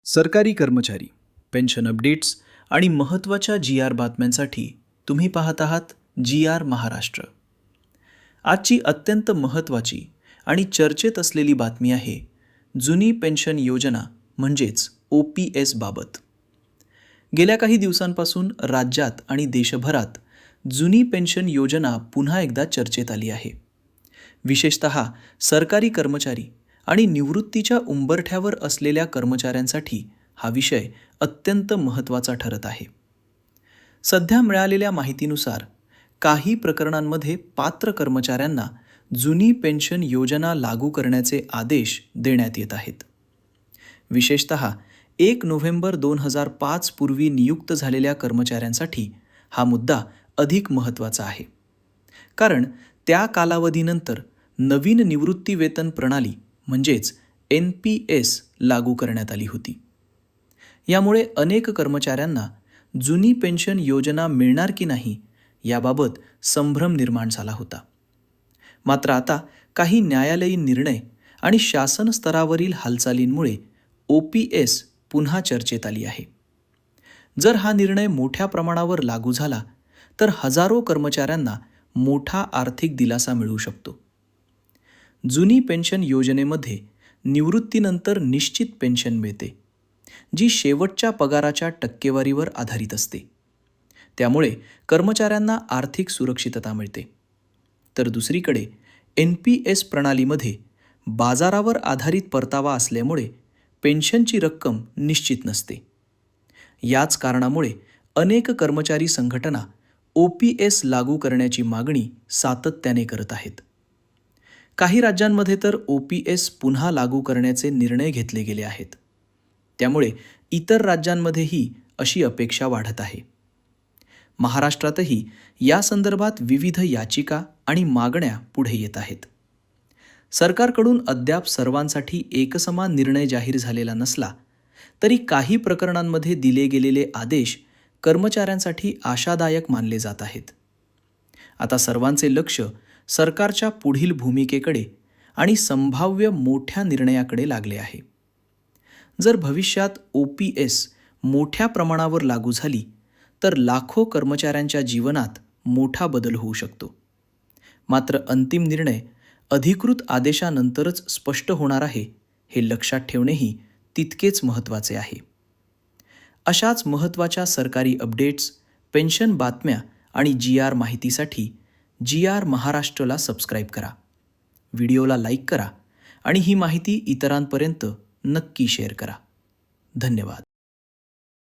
सरकारी कर्मचारी, pension updates आणि महत्त्वाच्या GR बातम्यांसाठी तुम्ही पाहत आहात GR महाराष्ट्र. आजची अत्यंत महत्त्वाची आणि चर्चेत असलेली बातमी आहे जुनी पेन्शन योजना म्हणजेच OPS बाबत. गेल्या काही दिवसांपासून राज्यात आणि देशभरात जुनी पेन्शन योजना पुन्हा एकदा चर्चेत आली आहे. विशेषतः सरकारी कर्मचारी आणि निवृत्तीच्या उंबरठ्यावर असलेल्या कर्मचाऱ्यांसाठी हा विषय अत्यंत महत्त्वाचा ठरत आहे. सध्या मिळालेल्या माहितीनुसार काही प्रकरणांमध्ये पात्र कर्मचाऱ्यांना जुनी पेन्शन योजना लागू करण्याचे आदेश देण्यात येत आहेत. विशेषतः 1 नोव्हेंबर 2005 पूर्वी नियुक्त झालेल्या कर्मचाऱ्यांसाठी हा मुद्दा अधिक महत्त्वाचा आहे. कारण त्या कालावधीनंतर नवीन निवृत्ती वेतन प्रणाली म्हणजेच NPS लागू करण्यात आली होती. यामुळे अनेक कर्मचाऱ्यांना जुनी पेन्शन योजना मिळणार की नाही याबाबत संभ्रम निर्माण झाला होता. मात्र आता काही न्यायालयीन निर्णय आणि शासन स्तरावरील हालचालींमुळे OPS पुन्हा चर्चेत आली आहे. जर हा निर्णय मोठ्या प्रमाणावर लागू झाला तर हजारो कर्मचाऱ्यांना मोठा आर्थिक दिलासा मिळू शकतो. जुनी पेन्शन योजनेमध्ये निवृत्तीनंतर निश्चित पेन्शन मिळते, जी शेवटच्या पगाराच्या टक्केवारीवर आधारित असते. त्यामुळे कर्मचाऱ्यांना आर्थिक सुरक्षितता मिळते. तर दुसरीकडे NPS प्रणालीमध्ये बाजारावर आधारित परतावा असल्यामुळे पेन्शनची रक्कम निश्चित नसते. याच कारणामुळे अनेक कर्मचारी संघटना OPS लागू करण्याची मागणी सातत्याने करत आहेत. काही राज्यांमध्ये तर OPS पुन्हा लागू करण्याचे निर्णय घेतले गेले आहेत. त्यामुळे इतर राज्यांमध्येही अशी अपेक्षा वाढत आहे. महाराष्ट्रातही या संदर्भात विविध याचिका आणि मागण्या पुढे येत आहेत. सरकारकडून अद्याप सर्वांसाठी एकसमान निर्णय जाहीर झालेला नसला तरी काही प्रकरणांमध्ये दिले गेलेले आदेश कर्मचाऱ्यांसाठी आशादायक मानले जात आहेत. आता सर्वांचे लक्ष सरकारच्या पुढील भूमिकेकडे आणि संभाव्य मोठ्या निर्णयाकडे लागले आहे. जर भविष्यात OPS मोठ्या प्रमाणावर लागू झाली तर लाखो कर्मचाऱ्यांच्या जीवनात मोठा बदल होऊ शकतो. मात्र अंतिम निर्णय अधिकृत आदेशानंतरच स्पष्ट होणार आहे हे लक्षात ठेवणेही तितकेच महत्त्वाचे आहे. अशाच महत्त्वाच्या सरकारी अपडेट्स, पेन्शन बातम्या आणि GR माहितीसाठी GR महाराष्ट्रला सबस्क्राईब करा. व्हिडिओला लाईक करा आणि ही माहिती इतरांपर्यंत नक्की शेअर करा. धन्यवाद.